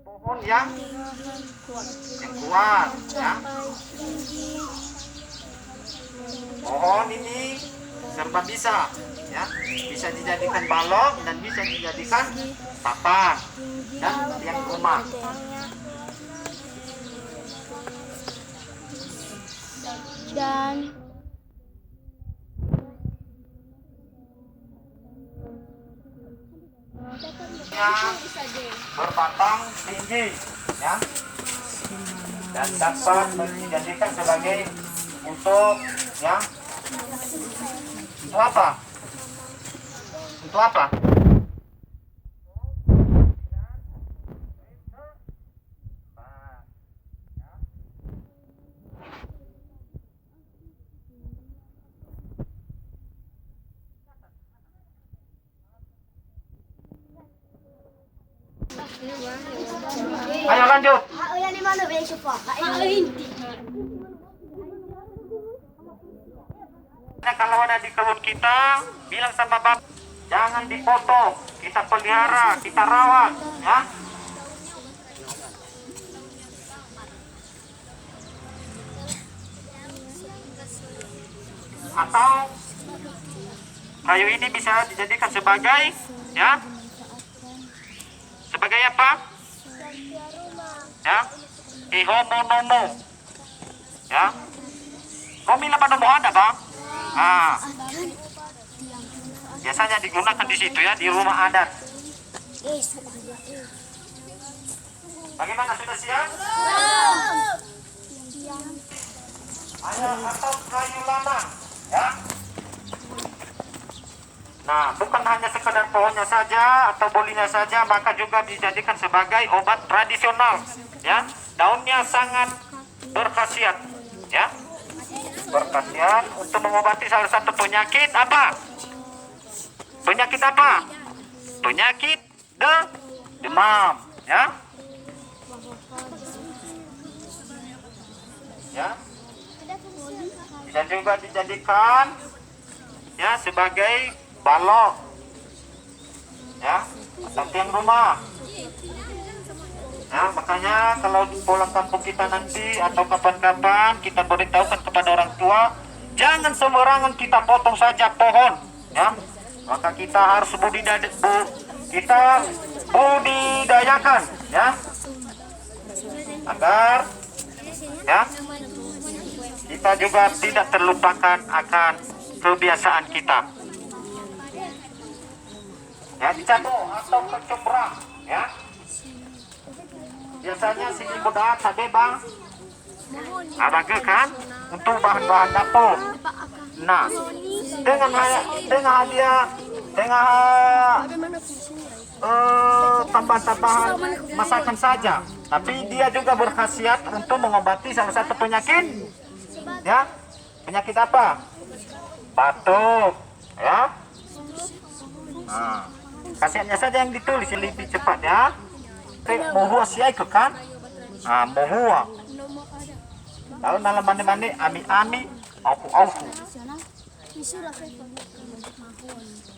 Pohon yang kuat, ya. Pohon ini serba bisa, ya. Bisa dijadikan balok dan bisa dijadikan papan dan tiang rumah. Dan berbatang tinggi, ya, dan dapat dijadikan sebagai untuk, ya, untuk apa? Untuk apa? Ayo lanjut. Nah, kalau ada di kebun kita, bilang sama bapak, jangan dipotong, kita pelihara, kita rawat, ya. Atau kayu ini bisa dijadikan sebagai, ya, sebagai apa? Ya, ihomonomo, ya. Kami apa nomo ada, bang? Ah, biasanya digunakan di situ, ya, di rumah adat. Bagaimana, sudah siap? Ayo, atau kayu lama, ya. Nah, bukan hanya sekedar pohonnya saja atau bolinya saja, maka juga dijadikan sebagai obat tradisional, ya. Daunnya sangat berkhasiat, ya. Berkhasiat untuk mengobati salah satu penyakit apa? Penyakit apa? Penyakit demam, ya. Ya. Bisa juga dijadikan, ya, sebagai balok, ya, atau tiang rumah. Ya, makanya kalau pulang kampung kita nanti atau kapan-kapan kita beritahukan kepada orang tua, jangan sembarangan kita potong saja pohon, ya. Maka kita harus budidayakan, ya, agar, ya, kita juga tidak terlupakan akan kebiasaan kita. Ya, dicabut atau kecembrang, ya. Biasanya sini mudah tadi, bang, abage kan untuk bahan-bahan dapur. Nah, dengan tambahan-tambahan masakan saja, tapi dia juga berkhasiat untuk mengobati salah satu penyakit, ya. Penyakit apa? Batuk, ya. Nah, khasiatnya saja yang ditulis lebih cepat, ya. Mohua siai ke kan? Ah, mohua. Lalu dalam mandi-mandi ami-ami, auku-auku.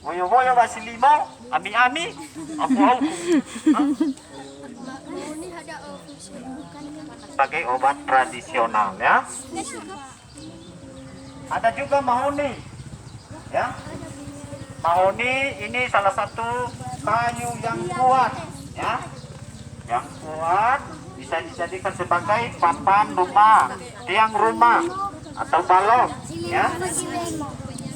Woyo-woyo basi limo, ami-ami, auku-auku. Sebagai obat tradisional, ya. Ada juga mahoni, ya. Mahoni ini salah satu kayu yang kuat, ya. Yang kuat bisa dijadikan sebagai papan rumah, tiang rumah, atau balok, ya.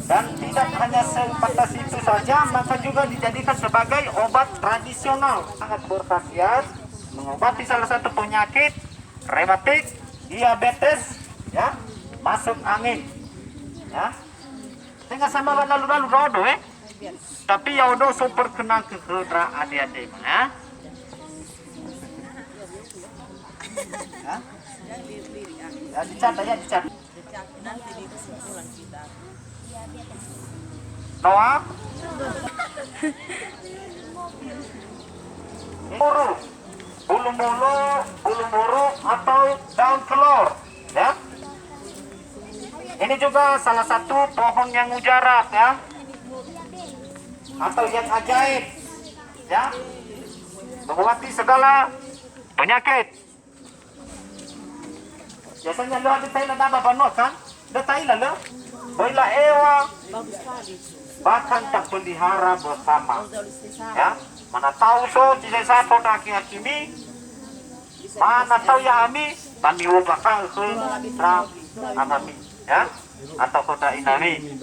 Dan tidak hanya sebatas itu saja, maka juga dijadikan sebagai obat tradisional, sangat berkhasiat mengobati salah satu penyakit rematik, diabetes, ya, masuk angin, ya. Tengah sama lalu-lalu rodo, tapi ya udah super kenal ke kedra adik-adik, ya. Ya, ya, dicatat, ya, dicatat. Nanti di kesimpulan kita. Noah, muru, bulu muru atau daun kelor, ya. Ini juga salah satu pohon yang mujarab, ya, atau yang ajaib, ya, mengobati segala penyakit. Biasanya lo ada tahu apa banyak kan? Ada tahu lah, bola ewa Bagus sekali. bahkan tak pelihara bersama. Udah selesai. Ya, mana tahu so tidak saya pun hakimi, mana tahu ya ami, kami ubahkan ke ram amami, ya, atau kota inami.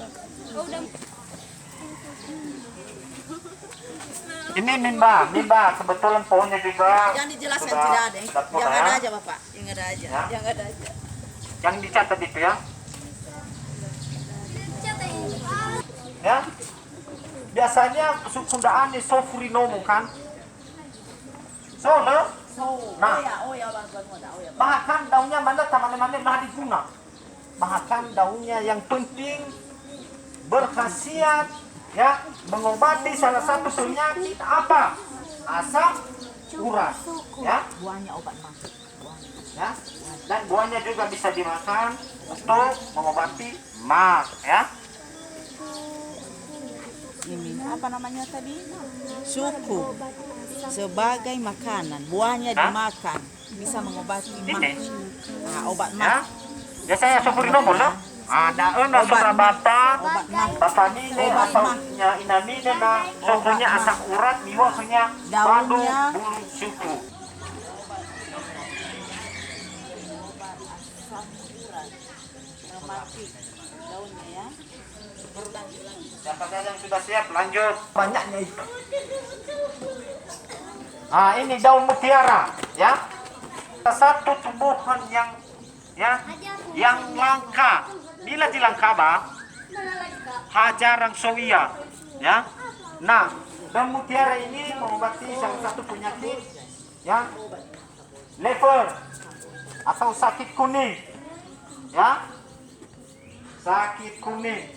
Ini mimba kebetulan pohonnya juga. Jangan dijelaskan sudah tidak ada. punah, Yang ya. ada aja Bapak. Yang ada aja. Ya. Yang ada aja. Yang dicatat itu ya. Ya. Biasanya sukundaan di sofurinomo kan. So, no? Nah. Oh ya Bang, oh ya. Bahkan daunnya mana teman-teman lah diguna. Bahkan daunnya yang penting berkhasiat ya mengobati salah satu penyakit apa? Asam urat. Ya. Buahnya obat mah. Ya. Dan buahnya juga bisa dimakan untuk mengobati mah ya. Ini apa namanya tadi? Suku. Sebagai makanan, buahnya Hah? dimakan bisa mengobati mah. Ini Nah, obat ya. mah. Biasanya sofurinomo loh. Ada na Obat bata Obat mah. bapanine Obat atau mah. nya inamine na sokonya asam urat miwasnya badu Daunnya. bulu suku. Mati daunnya ya. Siapa saja yang sudah siap lanjut. Banyaknya itu. Nah, ini daun mutiara ya. Satu tumbuhan yang langka. Bila dilangka bah, hajarang sowia ya. Nah, daun mutiara ini mengobati salah satu penyakit ya, lever atau sakit kuning ya, sakit kuning.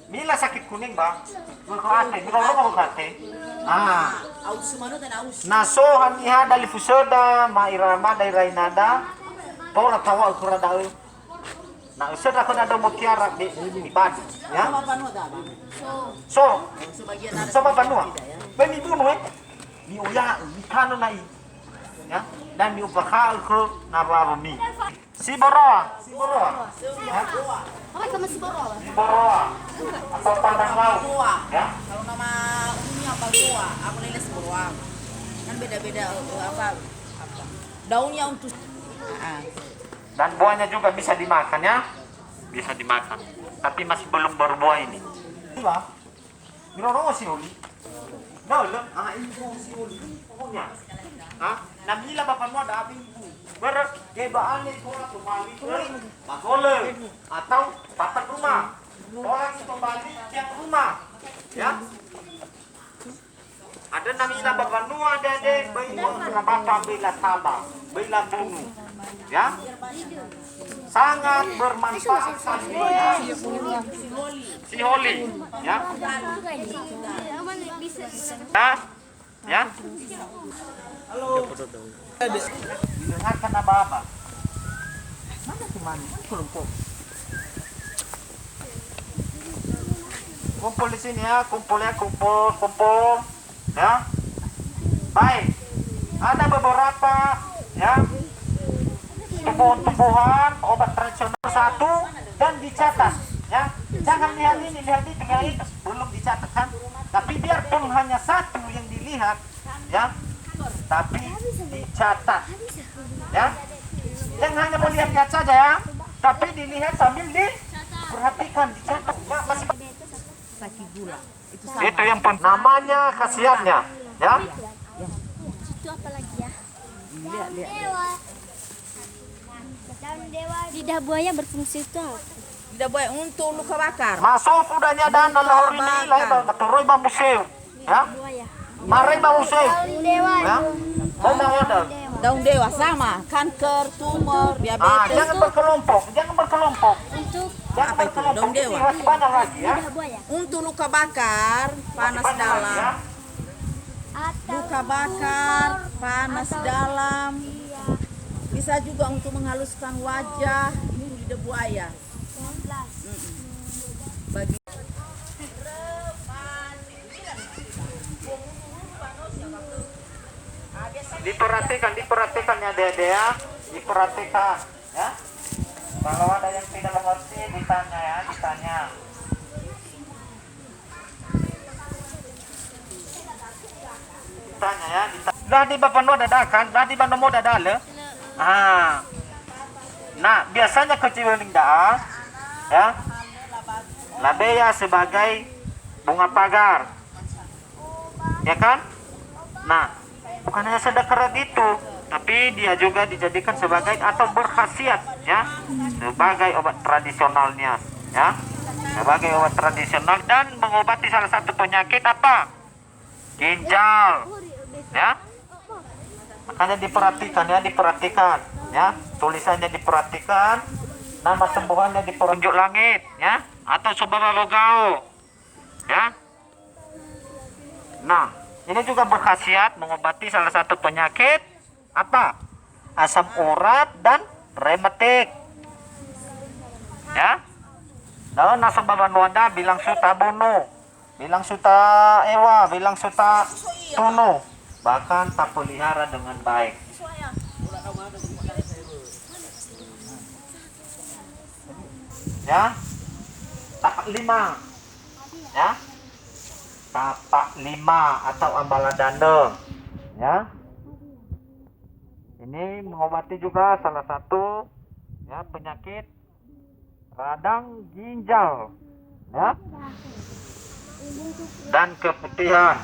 Bila sakit kuning bang, berkate, berkate. Ah, Aus sumano dan aus. naso haniha dari fusoda, mairama dari rainada, pola tawa ukura dau. Nah, usada ko na daw mutiara di badi, ya. Apa panu dah Bang? So, Sebagian ada. sama banua. Tidak, ya. Bani bunuh di uya, di kano na ya, dan di upakal ko nararumi. Siboroa, ya. Apa kamu si Boro? Siboroa atau padang laut, Buah. ya. Kalau nama umumnya apa buah? Aku nilai sebuah. Kan beda-beda apa? Daunnya untuk Dan buahnya juga bisa dimakan ya, bisa dimakan. Tapi masih belum berbuah ini. Iya, miroro si oli. Dole, ini si oli. Pokoknya, nabila bapak mu ada abing ibu. Berat, gebaan ni ko atau mali ko, makole atau papat rumah. Orang kembali yang rumah, ya. Ada nabila bapak nu ada deh, bayi bapak bila tabang, bila bunuh. Ya, sangat bermanfaat sekali ya. Si Holi, ya. Nah, ya. Halo. Didengarkan apa-apa. Mana teman? Kelompok. Kumpul di sini ya, kumpul, ya. Baik. Ada beberapa, ya. Tumbuhan obat tradisional satu dan dicatat ya, jangan lihat ini belum dicatat kan, tapi biarpun hanya satu yang dilihat ya, tapi dicatat ya, jangan hanya melihat-lihat saja ya, tapi dilihat sambil diperhatikan, dicatat ya, masih sakit gula. itu yang penting, namanya khasiatnya ya. Itu apa lagi ya? Lihat. Lidah buaya berfungsi itu apa? Tidak boleh untuk luka bakar. Masuk udahnya dan lahor ini lah terus museu ya, Buaya. mari museu Dewa. ya, mau ada. Daun dewa sama, kanker, tumor, diabetes. Jangan berkelompok. Untuk Jangan Apa itu? berkelompok. Daun dewa? Ini masih banyak lagi ya. lidah buaya. Untuk luka bakar, panas Masih banyak lagi, ya. dalam. Atau Luka bakar, panas dalam. iya. Bisa juga untuk menghaluskan wajah. Ini lidah buaya. 19. Bagi diperhatikan ya Dede ya, diperhatikan ya. Kalau ada yang tidak mengerti ditanya ya, ditanya. Ditanya ya, ditanya. Dah di bapak no ada kan? Dah di bapak no ada le. Ah. Nah, biasanya keciwiling daa ya. Labea sebagai bunga pagar. Ya kan? Nah, bukan hanya sedekah itu, tapi dia juga dijadikan sebagai atau berkhasiat ya, sebagai obat tradisionalnya ya, sebagai obat tradisional dan mengobati salah satu penyakit apa? Ginjal ya. Makanya diperhatikan ya, tulisannya diperhatikan, nama sembuhannya diperunjuk langit ya, atau Subara Logao ya. Nah, ini juga berkhasiat mengobati salah satu penyakit apa? Asam urat dan rematik. Ya. Daun nasa babanuanda bilang suta bunu, bilang suta ewa, bilang suta tunu, bahkan tak pelihara dengan baik. Ya. Tapak 5. Ya. Tapak 5 atau ambaladanda ya. Ini mengobati juga salah satu ya penyakit radang ginjal ya dan keputihan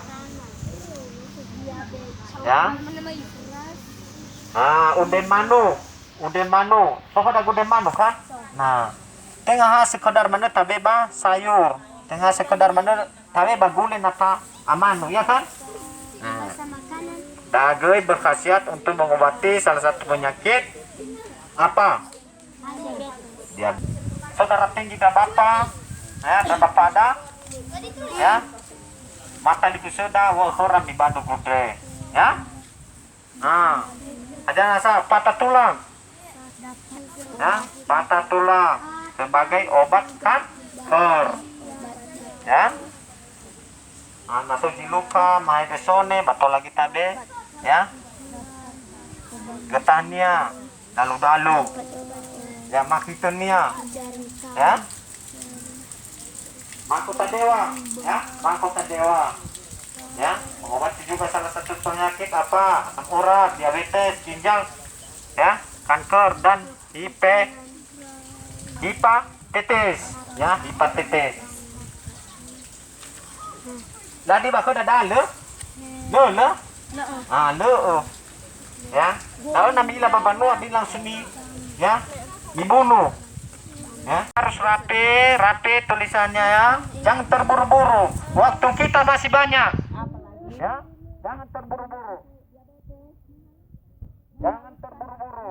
ya. Unden manu pokok ada unden manu kan. Nah, tengah sekedar mana tabeba sayur, tengah sekedar mana tabe bagulin apa amanu ya kan. Nah, daging berkhasiat untuk mengobati salah satu penyakit apa? Diabetes. Saudara tinggi dan bapak ya, dan bapak ada ya, mata di sudah orang di Bandung gede ya. Nah, ada nasa patah tulang ya, patah tulang sebagai obat kanker ya. Masuk di luka, mahai besone, bato lagi tabe, ya. Getahnya, dalu-dalu, ya makitonia, ya. Mahkota dewa, ya, mahkota dewa, ya. Mengobati juga salah satu penyakit apa? Asam urat, diabetes, ginjal, ya, kanker dan hepatitis, ya, hepatitis. Ladi bakal ada le, ya. Tahu namila babanua bilang seni, ya, dibunuh, ya. Harus rapi tulisannya ya. Jangan terburu-buru. Waktu kita masih banyak, ya. Jangan terburu-buru. Jangan terburu-buru.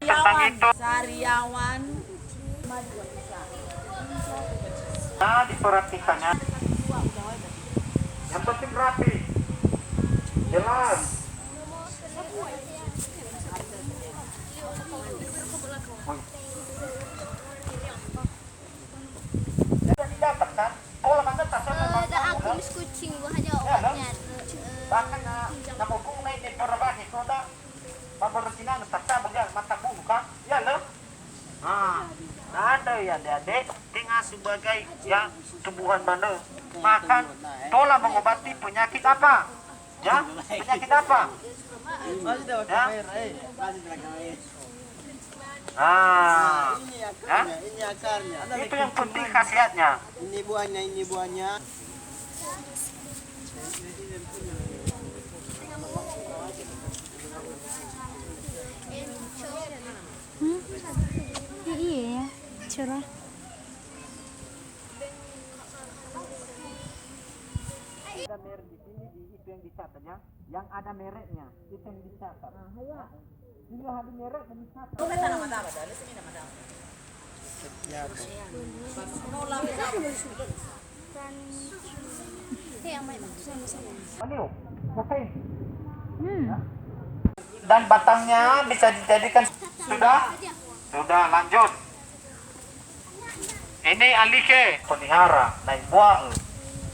Tentang itu Sariawan. nah diperhatikannya, yang penting rapi jelas. Jadi didapat kan kalau mana tasnya memang Aku mis kucing gua hanya obatnya. bahkan namukung na ini perbahi koda paborosinan takta bagian mata bulu kan ya lo. Ada ya adik tinggal sebagai ya tumbuhan mana makan tola mengobati penyakit apa ya, penyakit apa ya. Ya? Ini akarnya. Itu yang penting khasiatnya. Ini buahnya, ini buahnya. Iya ya, cerah. Ada merek di sini itu yang dicatat ya. Yang ada mereknya itu yang dicatat. Ini ada merek yang dicatat. Kung kata naman dapat, alis ini naman dapat. Aniu, oke. Dan batangnya bisa dijadikan sudah Sudah, lanjut. Ini alike pelihara naik buah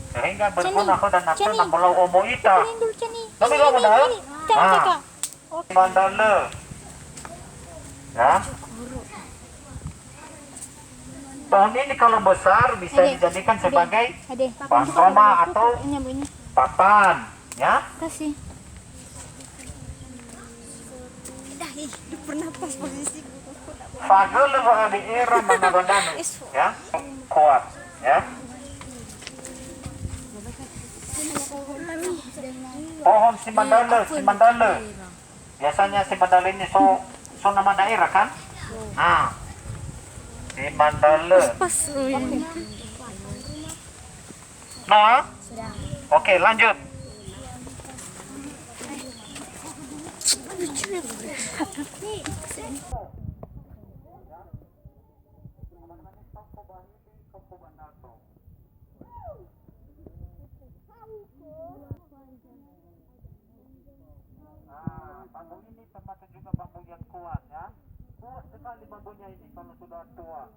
sehingga berguna dan nanti namulau omo ita. Tapi lo modal? Mandala. Ya. Pohon ini kalau besar bisa dijadikan sebagai bahan rumah atau papan, ya. Kasih. Fagel di era manabandano, ya. Kuat, ya. Pohon simandala. Biasanya simandala ini so nama daerah kan? Ah. Simandala. Nah. Oke, lanjut. Bambu ini termasuk juga bambu yang kuat, ya. Kuat sekali bambunya ini kalau sudah tua,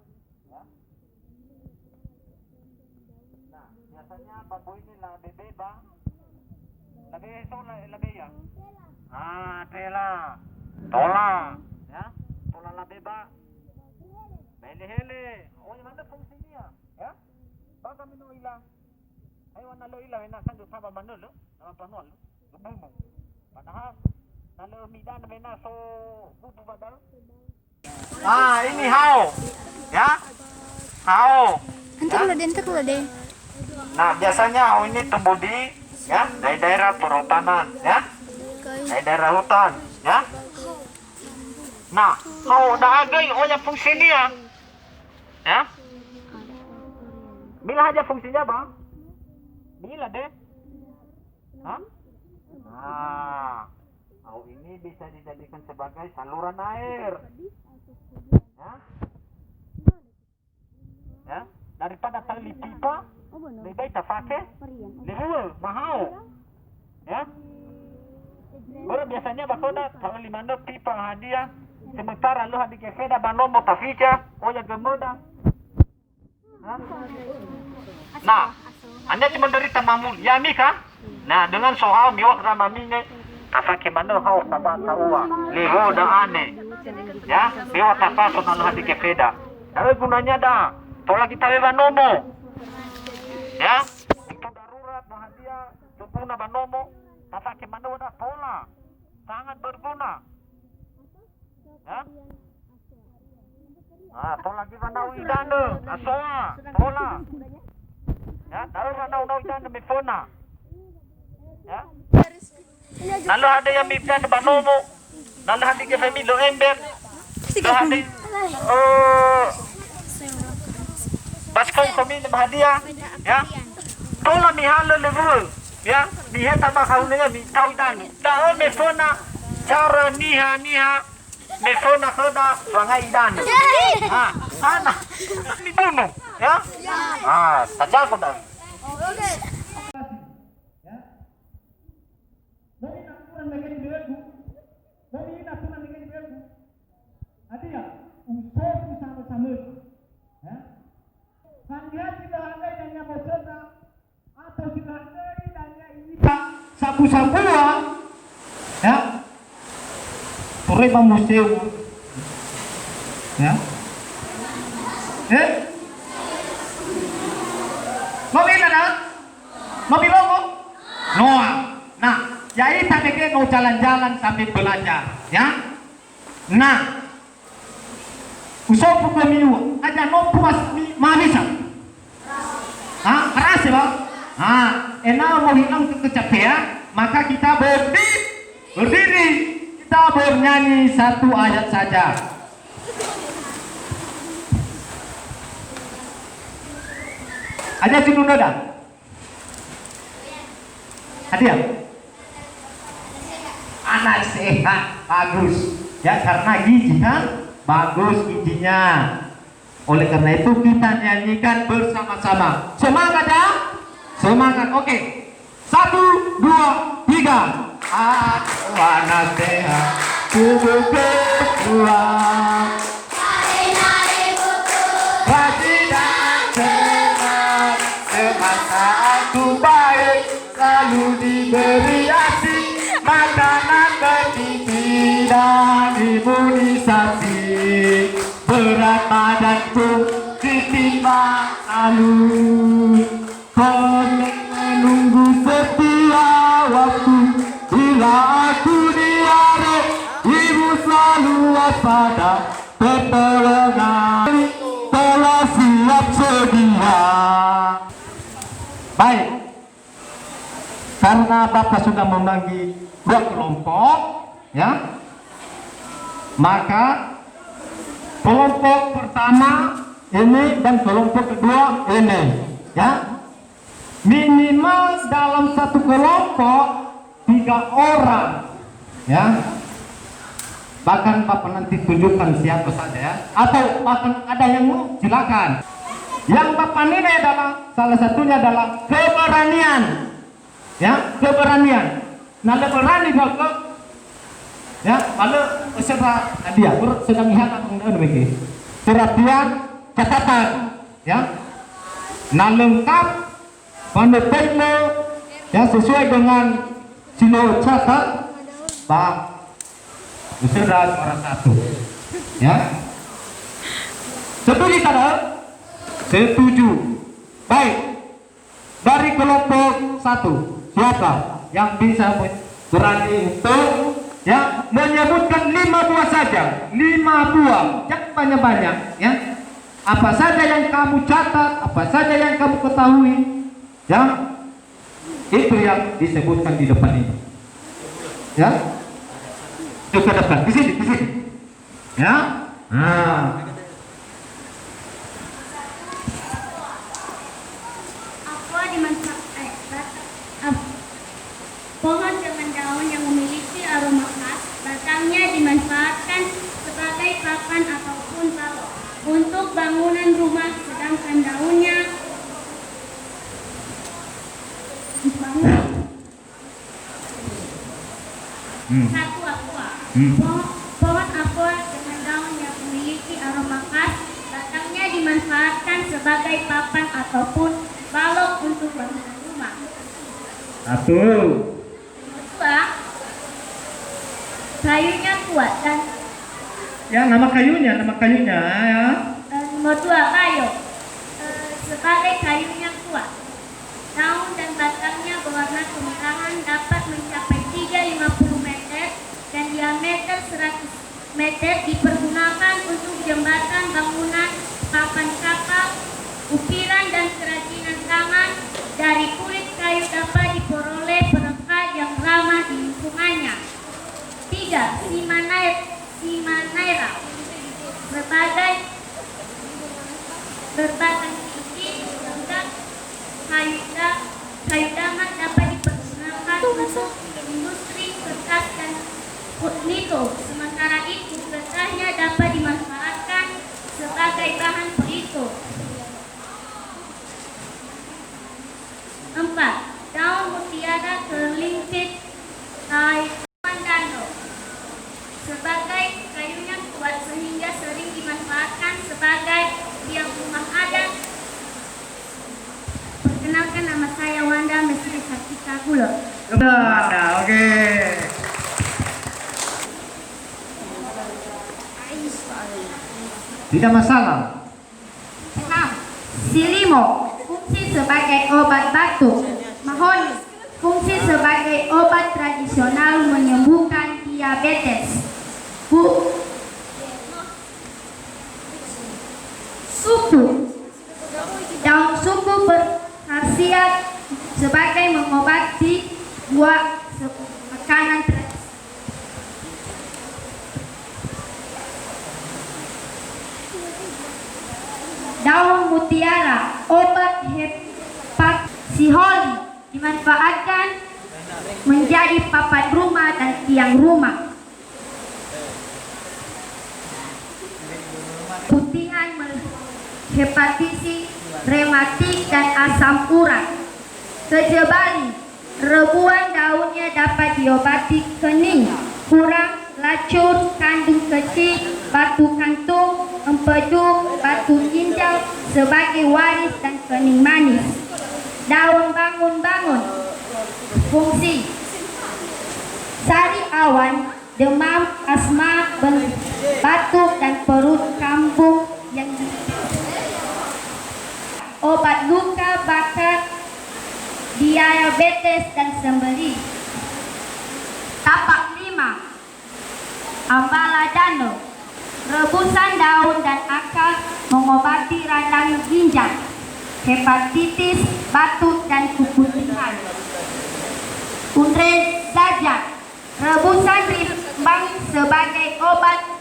ya. Nah, biasanya bambu ini lebih bebang, lebih ya. Tela, tola, ya. Tola lebih bebang. Hele. Oh, yang mana fungsinya, ya? Baga mino ilang. Ayo nalo ilang na sandu sama manolo, nama panual, lumayan. Padahal nalo midan na so bubu badal. Ini hao, ya? Hao. Entar lo deh. Nah, biasanya hao ini tumbuh di, ya, dari daerah perhutanan, ya, dari daerah hutan, ya. Nah, hao dah agak yang fungsi dia, ya. Bila aja fungsinya bang, bila deh, hah? Nah, hao ini bisa dijadikan sebagai saluran air, ya. Daripada tali pipa, lebih baik tak pakai, lebih mahal, ya. Baru biasanya bakoda kalau limanda pipa hadiah, sementara lu hadiah kefeda banomo tafija, ya gemoda. Nah, anda cuma dari tamamul, ya mika. Nah, dengan soal miwak ramamine, apa kemana hau tabak tawa, leho dah aneh, ya. Miwak apa soal lu hadiah kefeda. Tapi gunanya dah, tolak kita banomo. Ya, untuk darurat bahagia, berguna banomo, tata kemana wadah pola, sangat berguna. Ya, pola kita nau idane, asoa, pola. Ya, darurat nau idane mifona. Ya, lalu ada yang mifkan banomo, lalu ada ke family lo ember, lalu ada baskong kami bahagia, ya. Tola mihalo level, ya. Niha tambah kau dengan tahu dan. Dah mefona cara niha mefona kada wangai dan. Sana. Ni bunuh, ya. Saja kau dah. Ya. Dari nakuran negeri belagu, dari nakuran negeri belagu. Ada ya, unsur sama-sama, ya. Hanya tidak ada yang nyamosona atau tidak ada yang iba sabu-sabua, ya. Sore museu, ya. Mobil ada? Mobil logo? Noah. Nah, jadi kita mau jalan-jalan sambil belajar, ya. Nah, usop pemilu aja no puas marisa. Keras ya bang. Enak mau hilang kecapean, maka kita berdiri, kita bernyanyi satu ayat saja. Ada judul nada? Hadiah? Anak sehat, bagus. Ya karena gizi kan? Bagus gizinya. Oleh karena itu kita nyanyikan bersama-sama. Semangat ya? Semangat. Oke. 1, 2, 3. Anak sehat, tubuh kuat. waktu baik, selalu diberi asi, makanan bergizi dan imunisasi. Berat badanku ditimbang selalu, kau menunggu setiap waktu. Bila aku diare, ibu selalu waspada, pertolongan telah siap sedia. Baik, karena Bapak sudah membagi dua kelompok, ya, maka kelompok pertama ini dan kelompok kedua ini, ya, minimal dalam satu kelompok 3 orang, ya. Bahkan Bapak nanti tunjukkan siapa saja, ya. Atau bahkan ada yang mau, silakan. Yang Bapak nilai adalah salah satunya adalah keberanian, ya, keberanian. Nah, berani Bapak, ya, lalu serta dia sedang lihat apa demikian. Perhatian, catatan, ya. Nah, lengkap, pandai ya, sesuai dengan silo catat, Pak. Sudah suara 1, ya. Setuju tidak? Setuju. Baik. Dari kelompok 1, siapa yang bisa berani untuk, ya, menyebutkan 5 buah saja, 5 buah, jangan banyak-banyak, ya. Apa saja yang kamu catat, apa saja yang kamu ketahui, ya, itu yang disebutkan di depan ini, ya. Ke depan, di sini, ya. Nah, pohon dengan daun yang memiliki aroma khas, batangnya dimanfaatkan sebagai papan ataupun balok untuk bangunan rumah, sedangkan daunnya satu aqua. Pohon aqua dengan daun yang memiliki aroma khas, batangnya dimanfaatkan sebagai papan ataupun balok untuk bangunan rumah. 1. Kayunya kuat dan, Ya, nama kayunya, ya. nomor 2 kayu. Sebagai kayunya kuat, daun dan batangnya berwarna kemerahan, dapat mencapai 350 meter dan diameter 100 meter, dipergunakan untuk jembatan, bangunan, papan kapal, ukiran dan kerajinan tangan. Dari kulit kayu dapat diperoleh perekat yang ramah di lingkungannya. 3. Simanaira. Berbatang tinggi, lengkap, kayu damat dapat dipergunakan untuk industri kertas dan nito. Sementara itu, getahnya dapat dimanfaatkan sebagai bahan pelito. 4. Daun mutiara terlimpit Mandano. Sebagai kayunya kuat sehingga sering dimanfaatkan sebagai tiang rumah adat. Perkenalkan, nama saya Wanda Mesri Sakita Kulo. Oke. Tidak masalah. 6. Silimo, fungsi sebagai obat batuk. Mahoni, fungsi sebagai obat tradisional menyembuhkan diabetes. Suku, daun suku berkhasiat sebagai mengobati buah makanan tradisional. Daun mutiara, obat hepatosiholi, dimanfaatkan menjadi papan rumah dan tiang rumah. Putihan hepatitis, rematik dan asam urat. Kejebali, rebuan daunnya dapat diobati kening, kurang, lacur, kandung kecil, batu kantung, empedu, batu ginjal sebagai waris dan kening manis. daun bangun-bangun. Fungsi: sari awan, demam, asma, batuk dan perut kembung yang obat luka bakar, diabetes dan sembeli. Tapak 5, ambaladano, rebusan daun dan akar mengobati radang ginjal, hepatitis, batuk dan keputihan. Undre saja, rebusan rimbang sebagai obat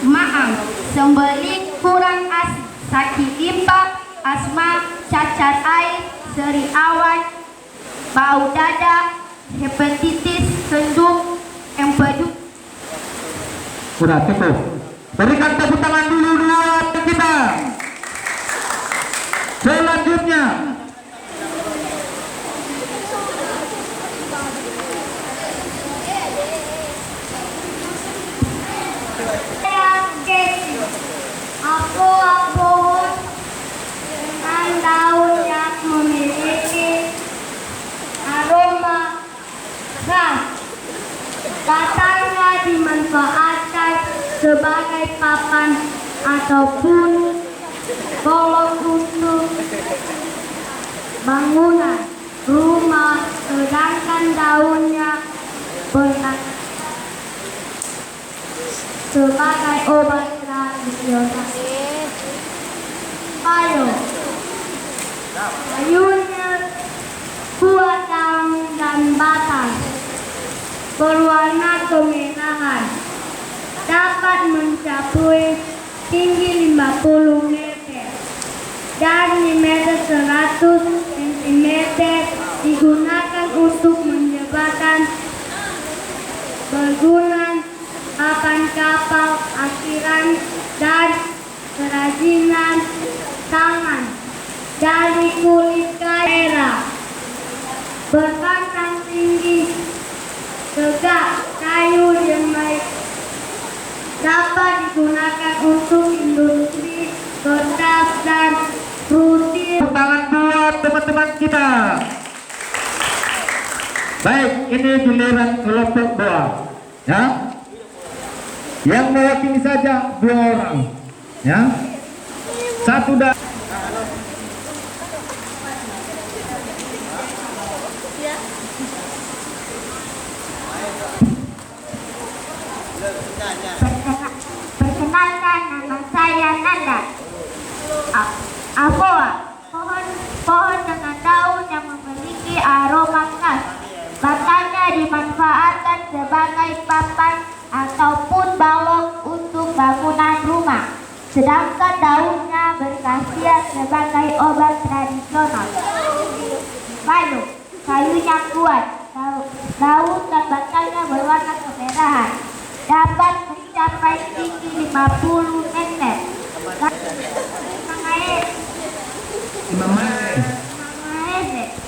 maam, sembeling kurang asi, sakit limpa, asma, cacar air, seri awan, bau dada, hepatitis, sendung, empedu. Sudah cukup. Berikan tepuk tangan dulu buat kita. Selanjutnya, Aku pohon dengan daun yang memiliki aroma khas. Batangnya dimanfaatkan sebagai papan ataupun bolong untuk bangunan rumah, sedangkan daunnya berfungsi sebagai obat tradisional. Kayunya kuat daun dan batang, berwarna kemerahan, dapat mencapai tinggi 50 meter dan diameter 100 cm, digunakan untuk menyebabkan bangunan, papan kapal, akhiran dan kerajinan tangan. Dari kulit kaera, berbatang tinggi, tegak, kayu yang baik, dapat digunakan untuk industri kertas dan rutin. tangan buat teman-teman kita. Baik, ini giliran kelompok doa, ya. Yang mewakili saja 2 orang, ya. Satu dah. Perkenalkan, nama saya Nanda. Aboa, pohon dengan daun yang memiliki aroma khas. Batangnya dimanfaatkan sebagai papan ataupun balok untuk bangunan rumah, sedangkan daunnya berkhasiat sebagai obat tradisional. Bayu, kayunya kuat, daun dan batangnya berwarna kemerahan, dapat mencapai tinggi 50 meter.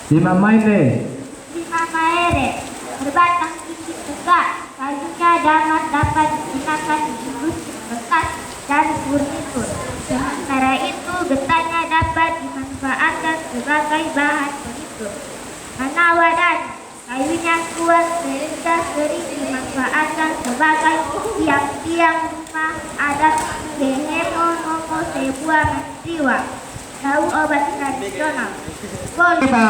Lima maile. Berbatang tinggi tegak, kayunya dapat digunakan di industri bekas dan furnitur. Sementara itu, getahnya dapat dimanfaatkan sebagai bahan furnitur. Manawadan, kayunya kuat sehingga sering dimanfaatkan sebagai tiang-tiang rumah adat. Gehemonomo sebuah menjiwa, daun obat tradisional. Kita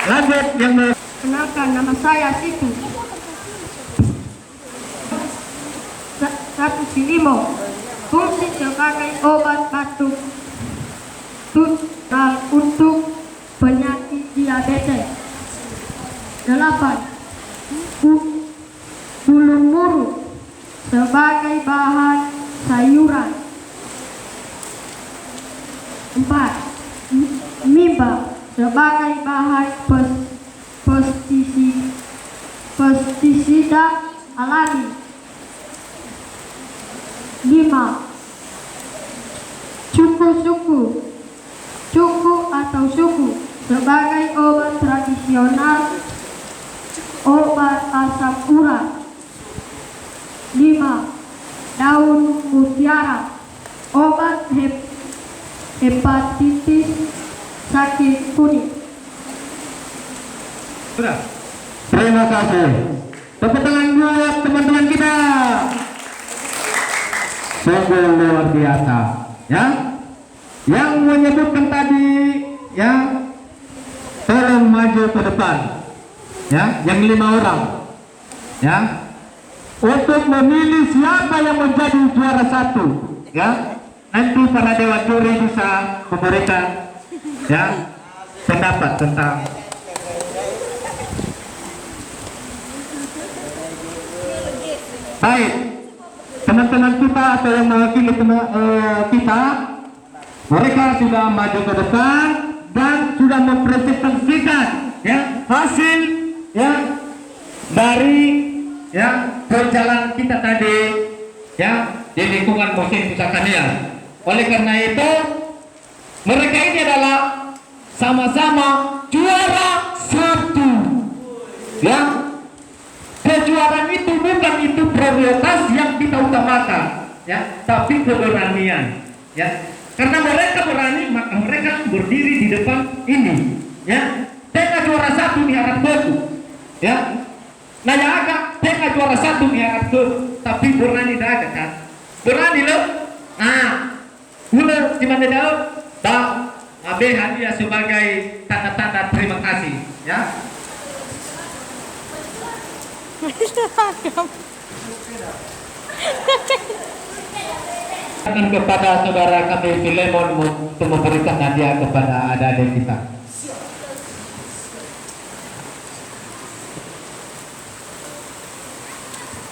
lanjut yang Kenalkan, nama saya Siti. Satu silimo, fungsi sebagai obat batuk dan untuk penyakit diabetes. 8. Bulu muruk sebagai bahan sayuran. 4. Mimba sebagai bahan pestisida alami. 5. Cuku atau suku sebagai obat tradisional, obat asam urat. 5. Daun mutiara, obat hepatitis, sakit kulit. Sudah. Terima kasih. Tepuk tangan buat teman-teman kita. Sungguh luar biasa, ya. Yang menyebutkan tadi, ya, tolong maju ke depan, ya. Yang 5 orang, ya, untuk memilih siapa yang menjadi juara 1, ya. Nanti para dewan juri bisa memberikan, ya, pendapat tentang. Baik, teman-teman kita atau yang mewakili kita, mereka sudah maju ke depan dan sudah mempresentasikan, ya, hasil, ya, dari, ya, perjalanan kita tadi, ya, di lingkungan musim pusaka Nias. Oleh karena itu, mereka ini adalah sama-sama juara 1, ya. Kejuaraan itu bukan itu prioritas yang kita utamakan, ya, tapi keberanian, ya. Karena mereka berani, maka mereka berdiri di depan ini, ya. Tengah juara 1 diharap beku, ya. Nah, ya agak tengah juara 1 diharap beku, tapi berani dah agak kan? Berani loh. Nah, udah gimana dah? Dah, abe hadiah sebagai tanda-tanda terima kasih, ya. Akan kepada saudara kami Filemon untuk memberikan hadiah kepada adik-adik kita.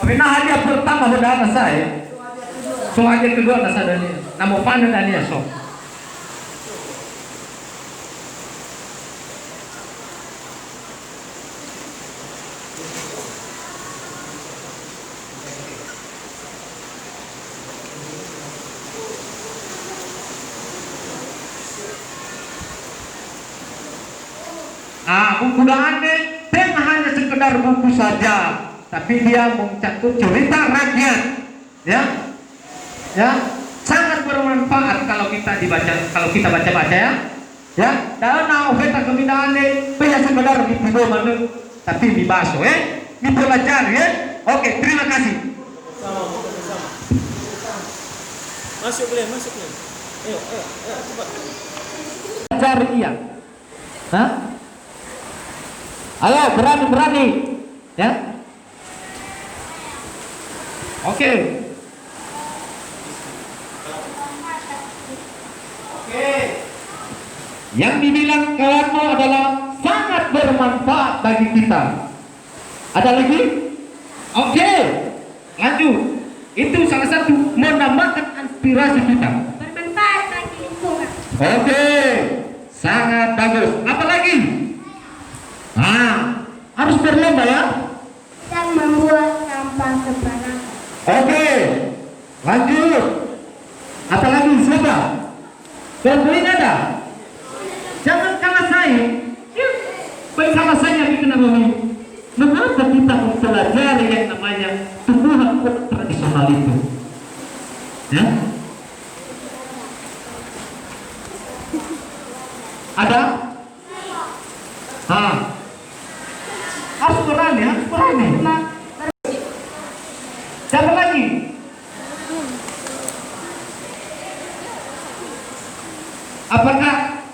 Nah, hadiah pertama sudah ada saya. So hadiah kedua ada saya. Namun panen hadiah so. Buku Dane bukan hanya sekedar buku saja, tapi dia mencakup cerita rakyat, ya, ya, sangat bermanfaat kalau kita baca-baca, ya. Dan kita kemidane bukan sekedar di video mana, tapi dibahas, dipelajari, ya. Oke, terima kasih. Masuk boleh, masuk boleh. Ayo, cepat. Cari iya. Hah? Ayo, berani, ya. Oke. Yang dibilang kawanmu adalah sangat bermanfaat bagi kita. Ada lagi? Oke. Lanjut. Itu salah satu menambahkan inspirasi kita. Bermanfaat bagi lingkungan. Oke. Sangat bagus. Apa lagi? Harus berlomba, ya. Dan membuat sampah sembarangan. Oke. Lanjut. Apa lagi? Siapa? Berpoin ada? Jangan kalah saing. Baik kalah saing yang kita ngomong. Mengapa kita mempelajari yang namanya tumbuhan tradisional itu? Ya? Ada? Harus berani, harus berani. Siapa lagi? Apakah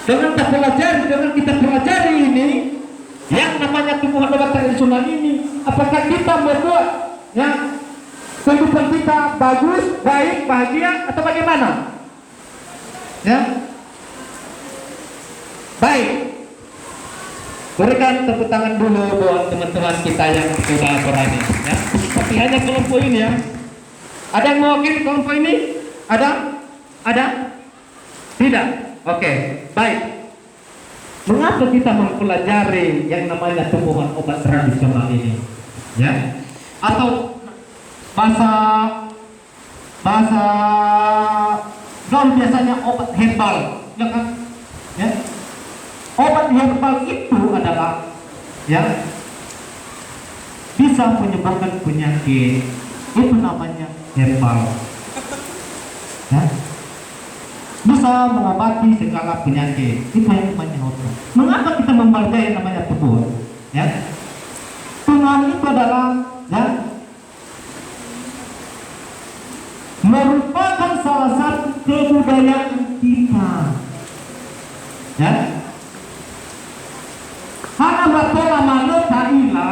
dengan kita pelajari ini yang namanya tumbuhan obat tradisional ini, apakah kita membuat, ya, kehidupan kita bagus, baik, bahagia, atau bagaimana? Ya, baik. Berikan tepuk tangan dulu buat teman-teman kita yang sudah berani, ya. Tapi hanya kelompok ini, ya. Ada yang mewakili kelompok ini? Ada? Ada? Tidak? Oke, baik. Mengapa kita mempelajari yang namanya tumbuhan obat tradisional ini? Ya? Atau bahasa gaul biasanya obat herbal, ya kan? Ya? Obat herbal itu adalah, ya, bisa menyebabkan penyakit. Itu namanya herbal, ya. Bisa mengobati segala penyakit. Itu yang namanya obat. Mengapa kita membaca yang namanya tumbuhan? Ya, tumbuhan itu adalah ya, merupakan salah satu kebudayaan kita. Ya, hana batola malo taila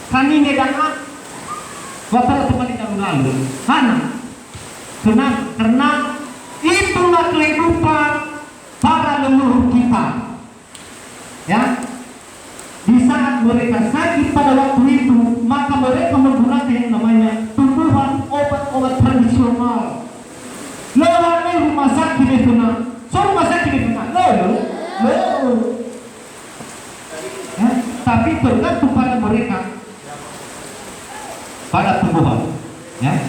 kanine dan watara temani lalu hana karena itulah kehidupan para leluhur kita. Ya, di saat mereka sakit pada waktu itu, maka mereka menggunakan yang namanya tumbuhan obat-obat tradisional. Lewat rumah sakit itu nak, rumah sakit itu nak, ya, tapi tergantung pada mereka, pada tumbuhan. Ya,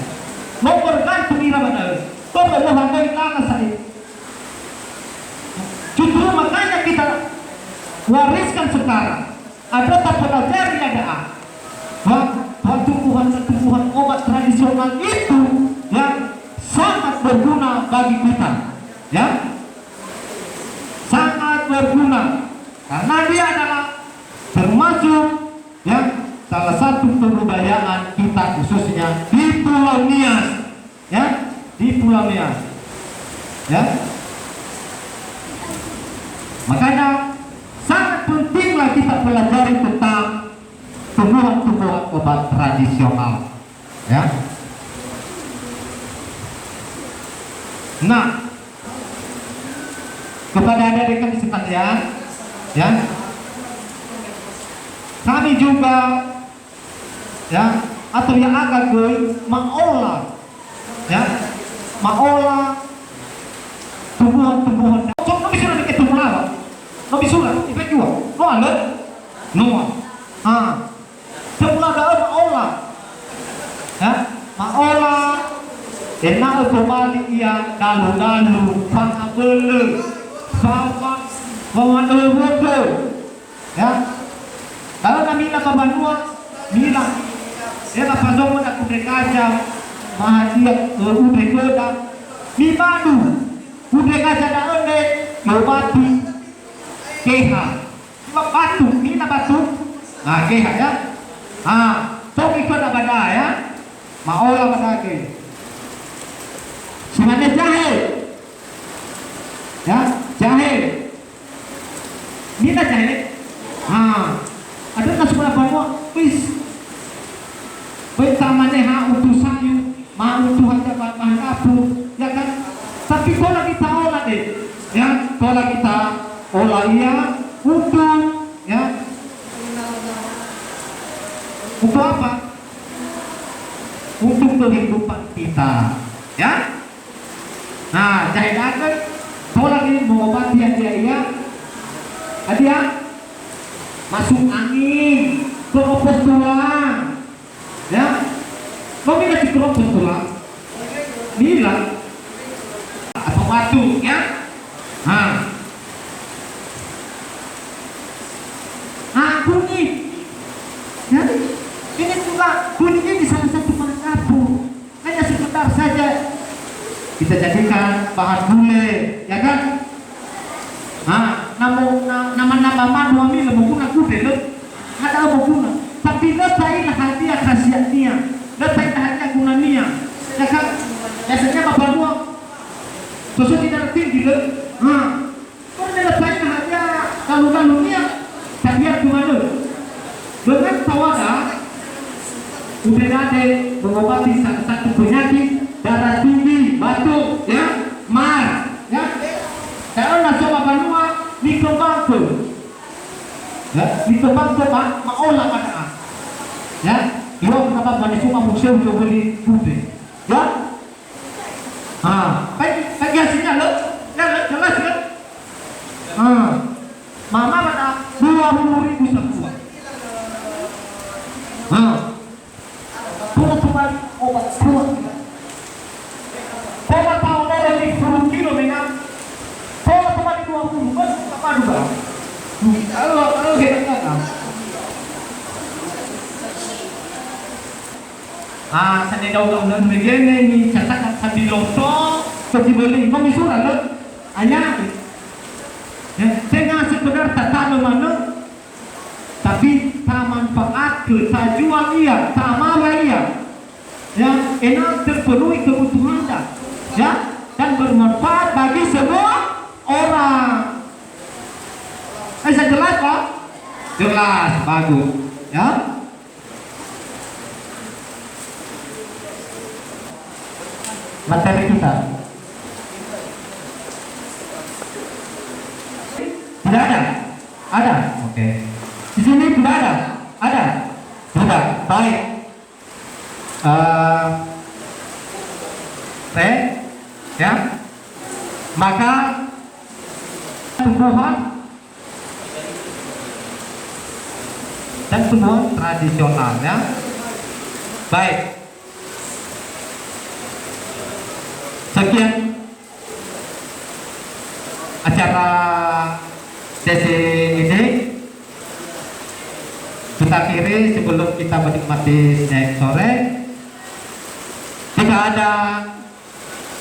mau bergantung ira pada, kau berdoa dari lama saya. Justru makanya kita wariskan sekarang. Ada tak pelajari ada bahwa tumbuhan obat tradisional itu yang sangat berguna bagi kita, ya, sangat berguna karena dia adalah termasuk ya salah satu kebudayaan kita khususnya di Pulau Nias, ya, di Pulau Nias, ya. Makanya sangat pentinglah kita pelajari tentang tumbuhan-tumbuhan obat tradisional, ya. Nah, kepada adik-adik kami sekalian, ya, kami juga, ya, atau yang agak mengolah, ya, mengolah tumbuhan-tumbuhan. Kami sudah dikit tumbuhan apa? Kami sudah, efek juga. No ada, no. Semula daun mengolah, ya, mengolah. Enak kembali ia dalu-dalu, pangabele, sama wawan ya. Kalau kami nak kebanua, bila dia nak pasang nak kuda kaca, mahadiat kuda kuda, di madu, kuda kaca dah ende, mati, keha, batu, ni nak batu, keha ya, so ikut nak bada ya, maolah bada ke. Sebenarnya jahe, ya, jahe. Ini tak jahe. Ada tak sebelah bawah, wis. Baik tamannya untuk sayur, untuk harga bahan dapur, ya kan? Tapi kalau kita olah deh, ya, kalau kita olah ia untuk, ya, untuk apa? Untuk kehidupan kita, ya. Nah, jahe dagang, kalau lagi mengobati yang dia, ada masuk angin, keropos tulang, ya, kau bila dikeropos tulang, bila apa batu, ya, kunyit, jadi ini tulang, kunyit ini salah satu bahan dapur, hanya sebentar saja. Kita jadikan bahan gulai, ya kan? Nama madu ambil menggunakan gulai, ada menggunakan. Tapi letaklah hadiah khasiatnya, letaklah hadiah gunanya, ya kan? Biasanya bapak dua, sesuatu tidak tinggi le. Kalau letaklah hadiah kalau hadiah gimana? Dengan tawada, udah ada mengobati satu penyakit. Darah tinggi, batuk, ya, mar, ya. Kalau nak coba banua, dikembangkan, ya, dikembangkan, maolah pada, ya. Dua kenapa banyak cuma museum coba di putih, ya. Bagi hasilnya lo, ya, jelas kan? Mama pada 20.000 sebuah. Kalau cuma obat kuat. Kalau tahu dari 10 kilo memang, kalau cuma di 20, apa juga? Kalau kita kan? Saya tahu begini ni, cakap sambil lontong, beli memisuran lo hanya ya dengan sebenarnya tak mana tapi tak manfaat ke tak jual ia tak marah ia yang enak terpenuhi kebutuhan dah ya dan bermanfaat bagi semua orang. Saya jelas Pak? Jelas, bagus ya. Materi kita tidak ada? Ada? Oke. Di sini tidak ada? Ada? Tidak. Baik. Ya. Maka tumbuhan dan tumbuhan tradisional ya. Baik. Sekian acara sesi ini. Kita akhiri sebelum kita menikmati snack sore. Jika ada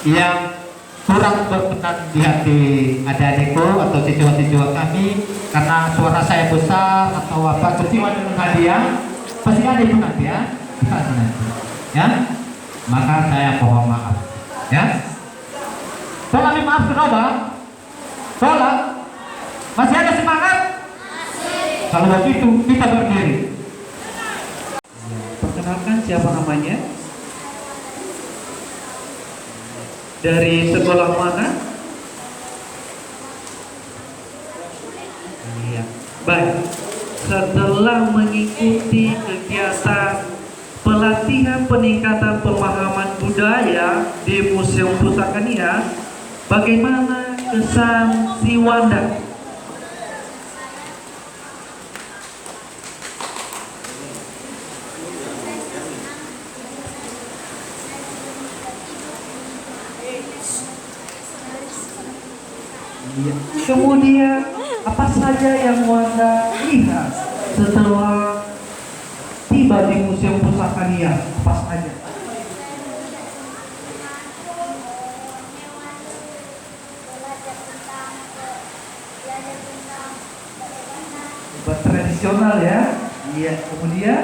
yang kurang berkenan di hati adik-adikku atau siswa-siswa kami karena suara saya besar atau apa kecewa dengan hadiah, pasti ada itu nanti ya, dikasih nanti ya. Maka saya mohon maaf ya. Tolong maaf kenapa? Tolong masih ada semangat? Kalau begitu kita berdiri. Perkenalkan siapa namanya? Dari sekolah mana? Iya. Baik. Setelah mengikuti kegiatan pelatihan peningkatan pemahaman budaya di Museum Pusaka Nia, bagaimana kesan si Wanda? Kemudian apa saja yang Wanda lihat setelah tiba di Museum Pusaka Nia? Apa saja? Obat tradisional ya? Iya. Kemudian?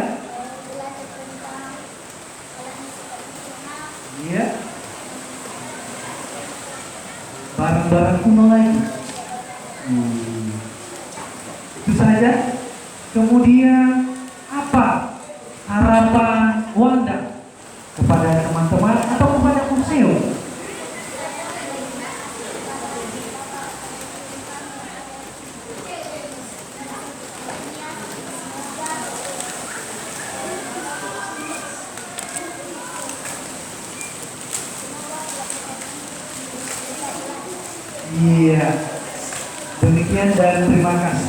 Iya. Barang-barang kuno lagi. Itu saja. Kemudian apa harapan Wanda kepada teman-teman atau kepada museum? Iya. Demikian dan terima kasih.